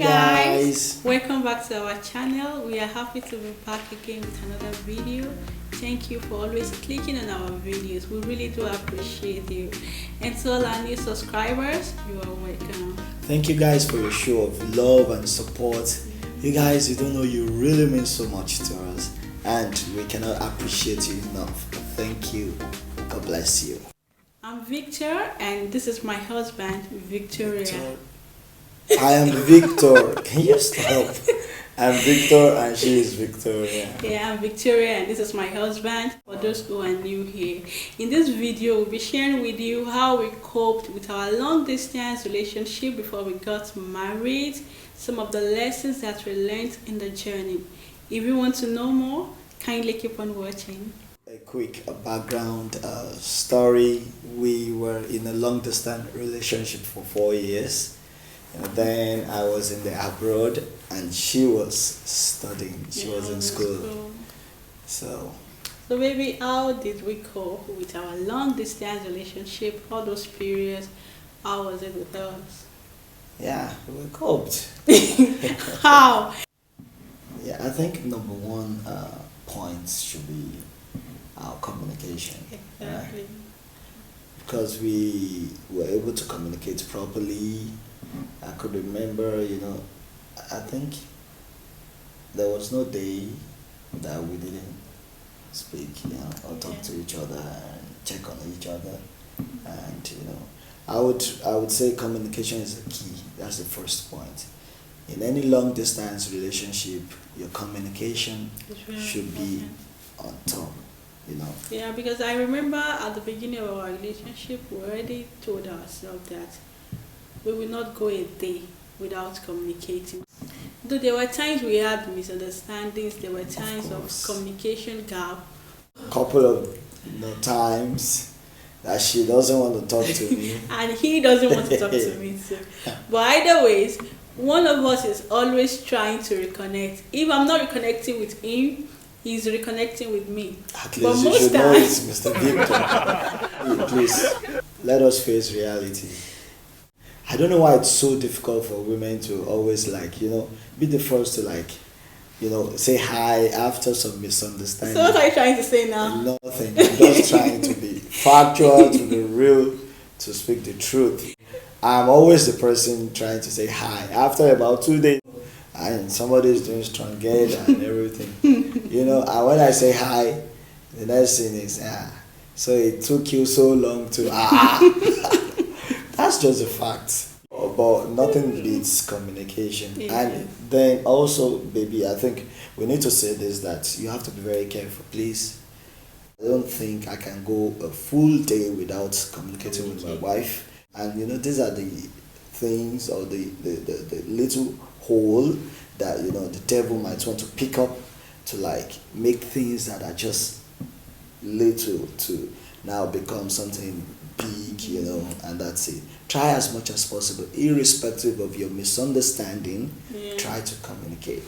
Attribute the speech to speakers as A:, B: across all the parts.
A: guys,
B: welcome back to our channel. We are happy to be back again with another video. Thank you for always clicking on our videos. We really do appreciate you. And to all our new subscribers, you are welcome.
A: Thank you guys for your show of love and support. You guys, you don't know, you really mean so much to us, and we cannot appreciate you enough. Thank you. God bless you.
B: I'm Victor, and this is my husband, Victoria.
A: I am Victor. Can you stop? I'm Victor and she is Victoria.
B: Yeah, I'm Victoria and this is my husband. For those who are new here, in this video we'll be sharing with you how we coped with our long distance relationship before we got married, some of the lessons that we learned in the journey. If you want to know more, kindly keep on watching.
A: A quick background story. We were in a long distance relationship for 4 years. And then I was in the abroad and she was studying. She was in school. So
B: baby, how did we cope with our long distance relationship, all those periods? How was it with us?
A: Yeah, we coped.
B: How?
A: Yeah, I think number one point should be our communication.
B: Exactly.
A: Right? Because we were able to communicate properly. I could remember, I think there was no day that we didn't speak, or talk to each other and check on each other. And, I would say communication is the key. That's the first point. In any long distance relationship, your communication should be on top,
B: Yeah, because I remember at the beginning of our relationship, we already told ourselves that we will not go a day without communicating. Though there were times we had misunderstandings, there were times of communication gap.
A: Couple of times that she doesn't want to talk to me.
B: And he doesn't want to talk to me too. But either ways, one of us is always trying to reconnect. If I'm not reconnecting with him, he's reconnecting with me.
A: At least you should know it's Mr. Victor. Please, let us face reality. I don't know why it's so difficult for women to always be the first to say hi after some misunderstanding.
B: So what are you trying to say now?
A: Nothing. I'm just trying to be factual, to be real, to speak the truth. I'm always the person trying to say hi after about 2 days and somebody's doing strong gate and everything. And when I say hi, the next thing is so it took you so long to That's just a fact. But nothing beats communication. Yeah. And then also, baby, I think we need to say this, that you have to be very careful, please. I don't think I can go a full day without communicating with my wife. And these are the things, or the little hole that the devil might want to pick up to make things that are just little to now become something big, and that's it. Try as much as possible, irrespective of your misunderstanding. Try to communicate.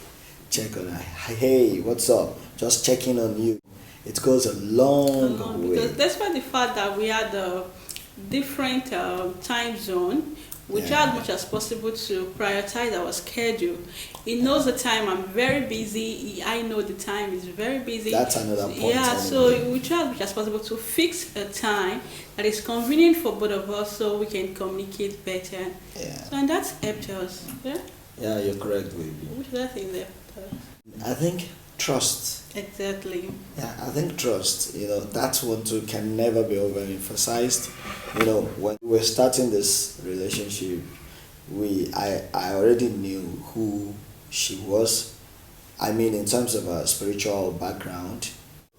A: Check on her. Hey, what's up? Just checking on you. It goes a long way.
B: Because despite the fact that we had a different time zone, we try as much as possible to prioritize our schedule. He knows the time I'm very busy. I know the time is very busy.
A: That's another point.
B: Yeah, so we try as much as possible to fix a time that is convenient for both of us so we can communicate better.
A: Yeah.
B: So, and that's helped us. Yeah?
A: Yeah, you're correct, baby.
B: Which other thing left us?
A: I think trust.
B: Exactly.
A: Yeah, I think trust, that one too can never be overemphasized. When we were starting this relationship, I already knew who she was. I mean, in terms of her spiritual background,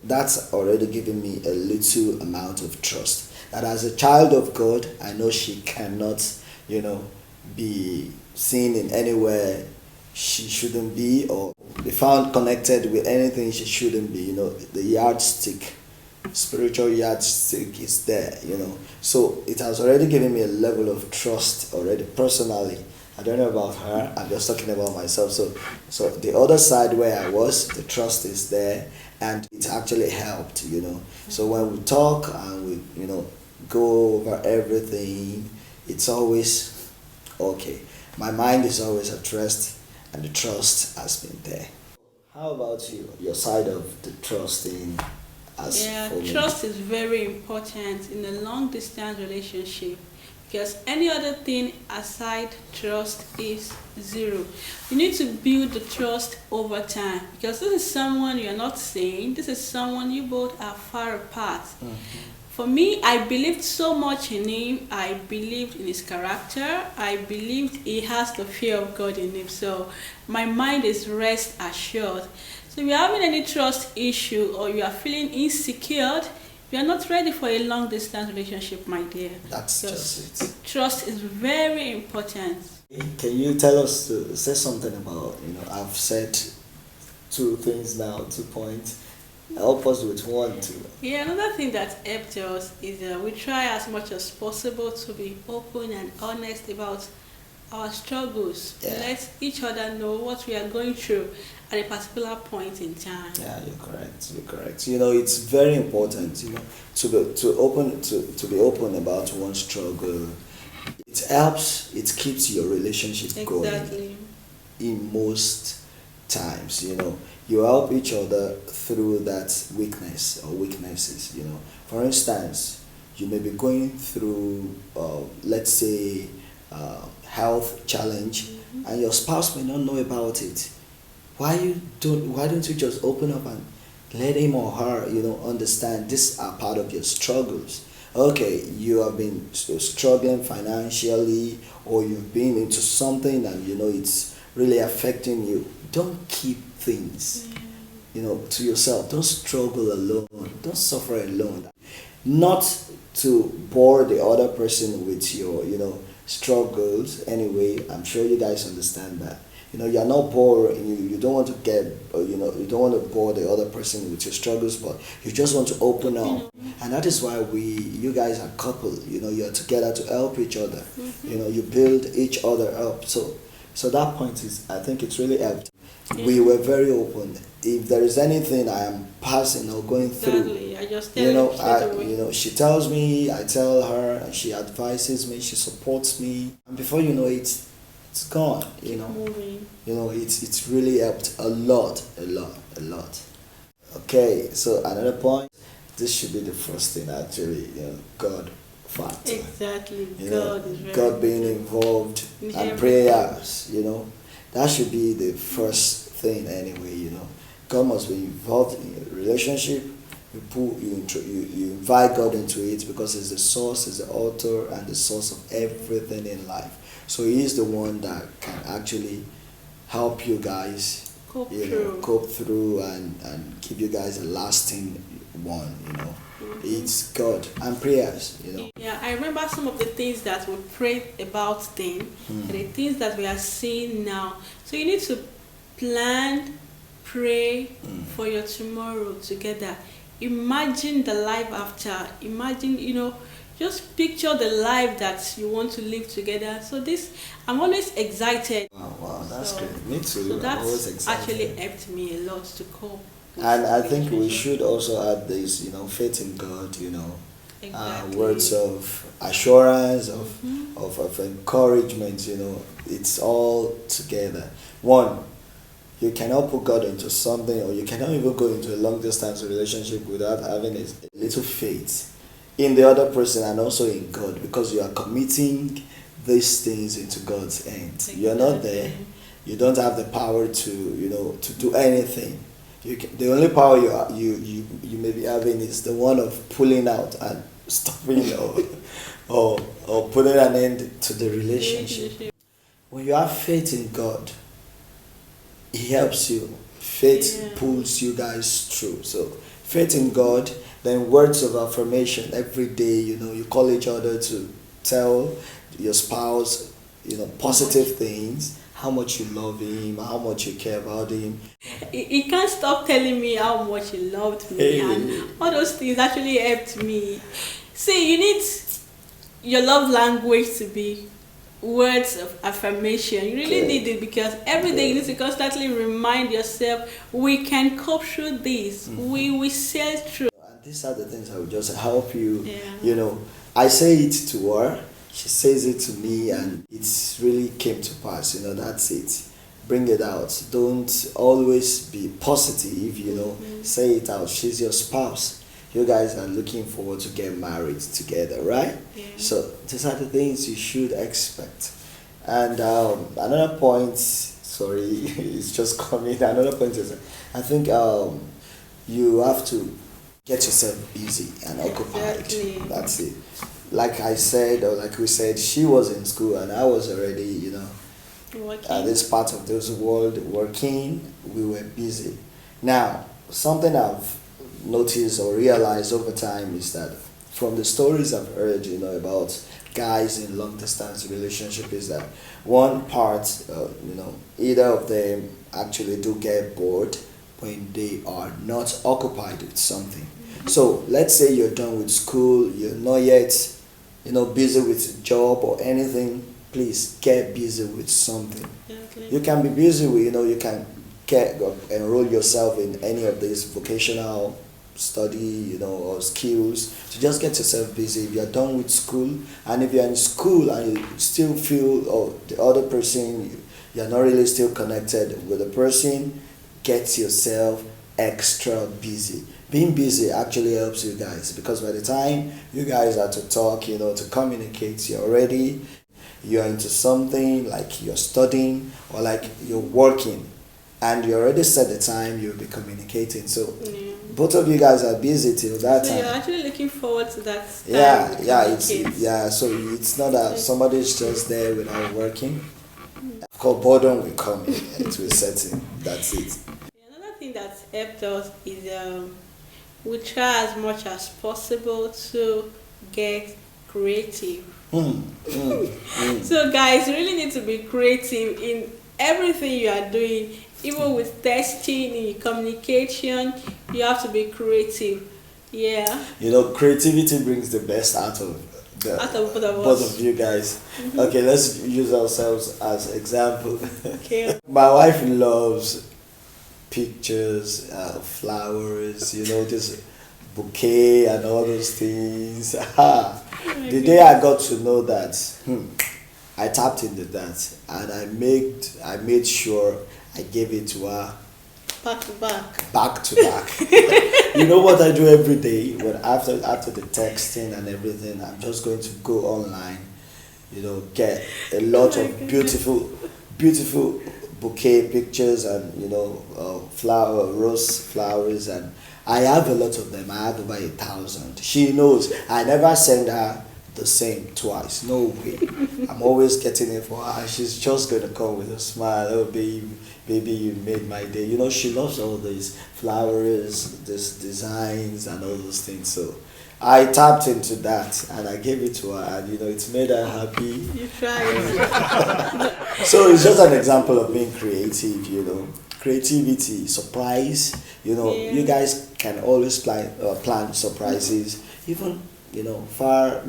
A: that's already given me a little amount of trust. That as a child of God, I know she cannot, be seen in anywhere she shouldn't be, or be found connected with anything she shouldn't be. The yardstick, spiritual yardstick is there, So it has already given me a level of trust already personally. I don't know about her, I'm just talking about myself. So the other side where I was, the trust is there, and it actually helped, So when we talk and we, go over everything, it's always okay. my mind is always at rest and the trust has been there. How about you? Your side of the trusting as
B: Yeah,
A: for me?
B: trust is very important in a long distance relationship because any other thing aside trust is zero. You need to build the trust over time because this is someone you're not seeing, this is someone you both are far apart. For me, I believed so much in him. I believed in his character. I believed he has the fear of God in him. So my mind is rest assured. So if you're having any trust issue or you are feeling insecure, you are not ready for a long distance relationship, my dear.
A: That's
B: Because
A: just it.
B: trust is very important.
A: Can you tell us to say something about, I've said 2 things now, 2 points. Help us with 1, 2.
B: Yeah, another thing that helped us is we try as much as possible to be open and honest about our struggles.
A: Yeah.
B: Let each other know what we are going through at a particular point in time.
A: Yeah, you're correct. You're correct. It's very important, to be open about one's struggle. It helps. It keeps your relationship going.
B: Exactly.
A: In most times, you help each other through that weakness or weaknesses. For instance, you may be going through, let's say, health challenge, and your spouse may not know about it. Why don't you just open up and let him or her understand these are part of your struggles? Okay, you have been struggling financially, or you've been into something and it's really affecting you. Don't keep things to yourself. Don't struggle alone. Don't suffer alone. Not to bore the other person with your struggles. Anyway, I'm sure you guys understand that. You're not bored. You don't want to you don't want to bore the other person with your struggles, but you just want to open up. And that is why you guys are couple. You're together to help each other. You build each other up. So that point is, I think it's really helped. We were very open. If there is anything I am passing or going through,
B: Exactly. I just tell you
A: she tells me, I tell her, and she advises me, she supports me, and before you know it, it's gone.
B: moving.
A: It's really helped a lot. Okay, so another point. This should be the first thing actually. God factor.
B: Exactly.
A: God being involved and prayers. That should be the first thing anyway. God must be involved in your relationship. You invite God into it because He's the source, He's the author, and the source of everything in life. So He is the one that can actually help you guys cope through and give you guys a lasting one. It's God and prayers.
B: Yeah, I remember some of the things that we prayed about then, and the things that we are seeing now. So you need to plan, pray for your tomorrow together. Imagine the life after. Imagine, just picture the life that you want to live together. So I'm always excited.
A: Wow, that's great. Me too.
B: So
A: I'm always
B: that's
A: excited.
B: actually helped me a lot to cope.
A: And I think we should also add this, faith in God,
B: Exactly.
A: words of assurance, of encouragement, it's all together. One, you cannot put God into something, or you cannot even go into a long distance relationship without having a little faith in the other person and also in God, because you are committing these things into God's hands.
B: Exactly.
A: You're not there. You don't have the power to do anything. The only power you may be having is the one of pulling out and stopping or putting an end to the relationship. When you have faith in God, He helps you. Faith pulls you guys through. So faith in God, then words of affirmation every day. You call each other to tell your spouse, positive things. How much you love him, how much you care about him.
B: He can't stop telling me how much he loved me, and all those things actually helped me. See, you need your love language to be words of affirmation. You really need it, because every day you need to constantly remind yourself, we can cope through this. We sail through.
A: And these are the things that will just help you. I say it to her. she says it to me and it's really came to pass. That's it. Bring it out. Don't always be positive, say it out. She's your spouse. You guys are looking forward to get married together, right?
B: Yeah.
A: So these are the things you should expect. And another point, sorry, it's just coming. Another point is, I think you have to get yourself busy and occupied.
B: Exactly.
A: That's it. Like I said, or like we said, she was in school and I was already,
B: Working.
A: this part of this world working. We were busy. Now, something I've noticed or realized over time is that from the stories I've heard, about guys in long distance relationship, is that one part, either of them actually do get bored when they are not occupied with something. So let's say you're done with school, you're not yet, busy with a job or anything. Please get busy with something.
B: Exactly.
A: You can be busy with, you can enroll yourself in any of these vocational study, or skills to just get yourself busy. If you're done with school, and if you're in school and you still feel, the other person, you're not really still connected with the person, get yourself extra busy. Being busy actually helps you guys, because by the time you guys are to talk, to communicate, you're into something, like you're studying or like you're working, and you already set the time you'll be communicating. So both of you guys are busy till that
B: so
A: time.
B: you're actually looking forward to that time.
A: So it's not that somebody's just there without working. Of course, boredom will come into a setting. That's it.
B: Another thing that helped us is we try as much as possible to get creative. So guys, you really need to be creative in everything you are doing. Even with testing, in communication, you have to be creative. Yeah.
A: Creativity brings the best out of both of you guys. Okay, let's use ourselves as example.
B: Okay.
A: My wife loves pictures, flowers, just bouquet and all those things. The day I got to know that, I tapped into that and I made sure I gave it to her
B: Back to back.
A: back to back. You know what I do every day? When after the texting and everything, I'm just going to go online, get a lot of beautiful bouquet pictures and rose flowers, and I have a lot of them. I have over 1,000. She knows I never send her the same twice. No way. I'm always getting it for her. She's just gonna come with a smile. Oh baby, you made my day. She loves all these flowers, these designs and all those things. So I tapped into that and I gave it to her, and it's made her happy.
B: You tried.
A: So it's just an example of being creative, creativity, surprise. You guys can always plan surprises, even far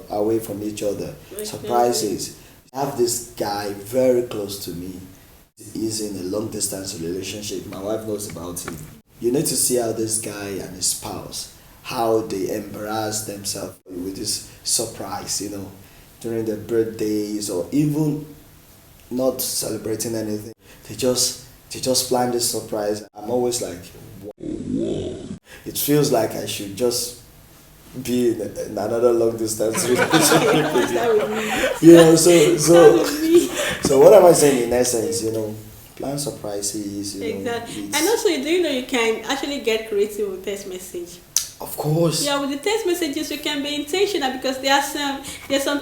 A: away from each other. Surprises. I have this guy very close to me. He's in a long distance relationship. My wife knows about him. You need to see how this guy and his spouse, how they embarrass themselves with this surprise, during their birthdays or even not celebrating anything. They just plan this surprise. I'm always like, whoa. It feels like I should just be in another long distance relationship with you. So what am I saying in essence? Plan surprises.
B: Exactly. And also, you can actually get creative with text message.
A: Of course.
B: Yeah, with the text messages, you can be intentional, because there's some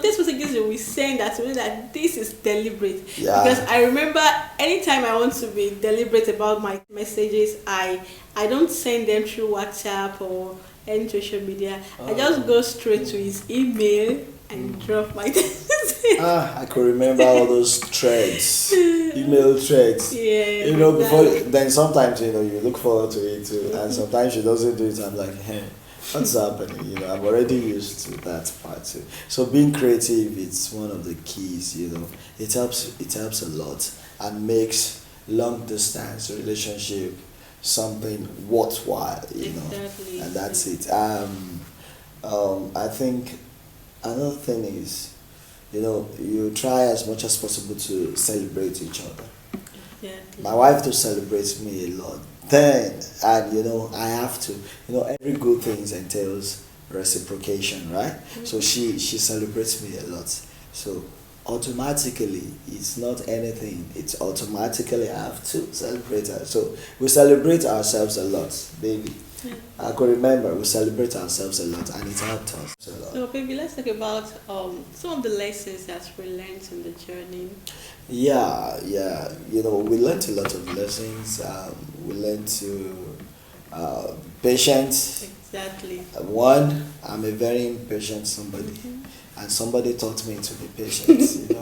B: text messages that we send that really that this is deliberate.
A: Yeah.
B: Because I remember anytime I want to be deliberate about my messages, I don't send them through WhatsApp or any social media. I just go straight to his email and drop my text message.
A: I could remember all those threads, email threads.
B: Yeah.
A: Before then sometimes you look forward to it too, and sometimes she doesn't do it. I'm like, hey, what's happening? I'm already used to that part too. So being creative, it's one of the keys. It helps a lot and makes long distance relationship something worthwhile.
B: Exactly.
A: And that's it. I think another thing is you try as much as possible to celebrate each other.
B: Yeah.
A: My wife to celebrate me a lot. Then, and I have to. Every good thing entails reciprocation, right? So she celebrates me a lot. So automatically, it's not anything. It's automatically I have to celebrate her. So we celebrate ourselves a lot, baby.
B: Yeah.
A: I could remember we celebrate ourselves a lot, and it helped us a lot.
B: So, baby, let's talk about some of the lessons that we learned in the journey.
A: Yeah. We learned a lot of lessons. We learned to patience.
B: Exactly.
A: One, I'm a very impatient somebody, and somebody taught me to be patient.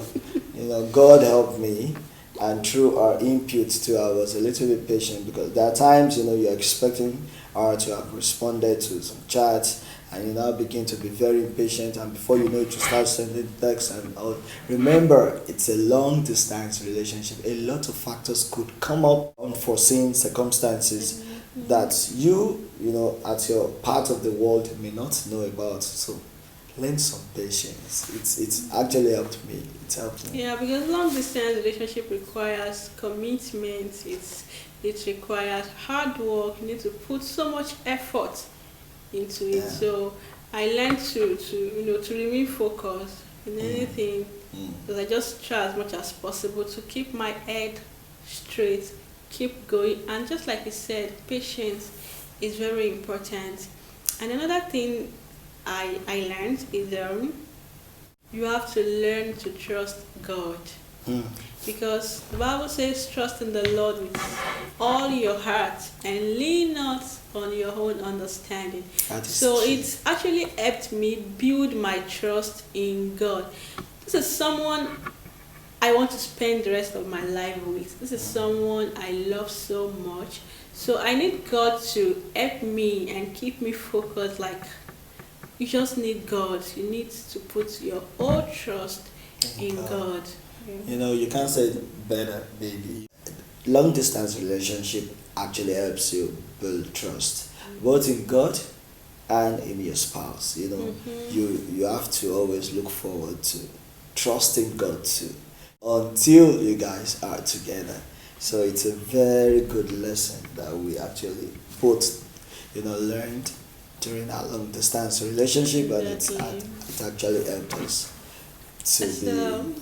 A: God helped me, and through our input too, I was a little bit patient because there are times you're expecting her to have responded to some chats, and you now begin to be very impatient, and before you know it, you start sending texts and all. Remember, it's a long distance relationship. A lot of factors could come up, unforeseen circumstances that at your part of the world may not know about. So learn some patience. It's actually helped me. It's helped me.
B: Yeah, because long distance relationship requires commitment. It requires hard work. You need to put so much effort into it.
A: Yeah.
B: So I learned to remain focused in anything, because I just try as much as possible to keep my head straight, keep going, and just like you said, patience is very important. And another thing I learned is you have to learn to trust God. Because the Bible says, trust in the Lord with all your heart and lean not on your own understanding. So
A: true.
B: it's actually helped me build my trust in God. This is someone I want to spend the rest of my life with. This is someone I love so much. So I need God to help me and keep me focused. Like, you just need God. You need to put your whole trust in God.
A: You can't say it better, baby. Long distance relationship actually helps you build trust, both in God and in your spouse. You have to always look forward to trusting God too, until you guys are together. So it's a very good lesson that we actually both learned during our long distance relationship, and it actually helped us to be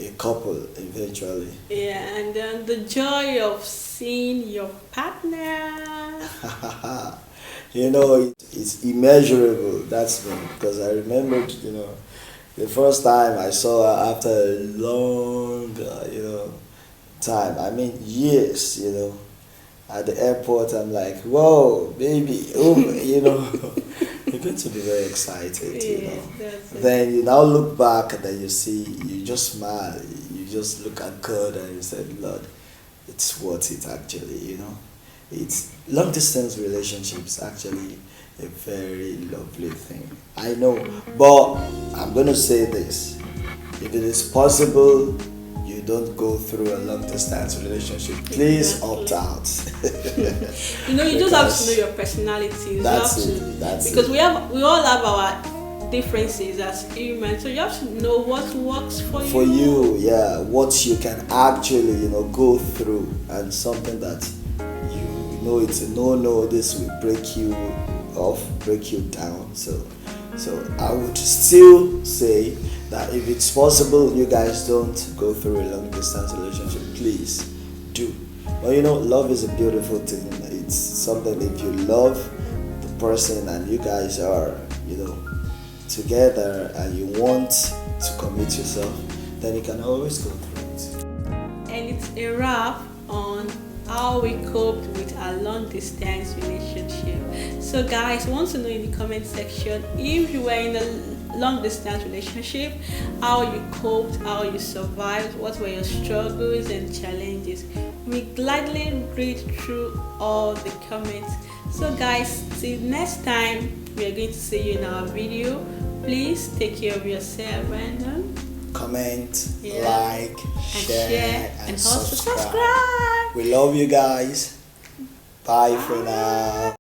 A: a couple eventually.
B: Yeah, and then the joy of seeing your partner.
A: It's immeasurable. That's me, because I remembered, the first time I saw her after a long, time. I mean, years, at the airport. I'm like, whoa, baby, you're going to be very excited, Then you now look back and then you see, you just smile, you just look at God and you said, Lord, it's worth it actually, It's long distance relationships actually a very lovely thing. I know, but I'm going to say this. If it is possible, you don't go through a long distance relationship, please opt out.
B: You just have to know your personality. Because we all have our differences as humans, so you have to know what works for you.
A: For you, yeah, what you can actually go through, and something that it's a no, this will break you off, break you down. So I would still say that if it's possible, you guys don't go through a long distance relationship, please do. But love is a beautiful thing. It's something, if you love the person and you guys are together and you want to commit yourself, then you can always go through it.
B: And it's a wrap on how we coped with our long distance relationship. So guys, I want to know in the comment section, if you were in a long distance relationship, how you coped, how you survived, what were your struggles and challenges. We gladly read through all the comments. So guys, till next time, we are going to see you in our video. Please take care of yourself and
A: comment, like, share, and
B: also
A: subscribe. We love you guys. Bye for now.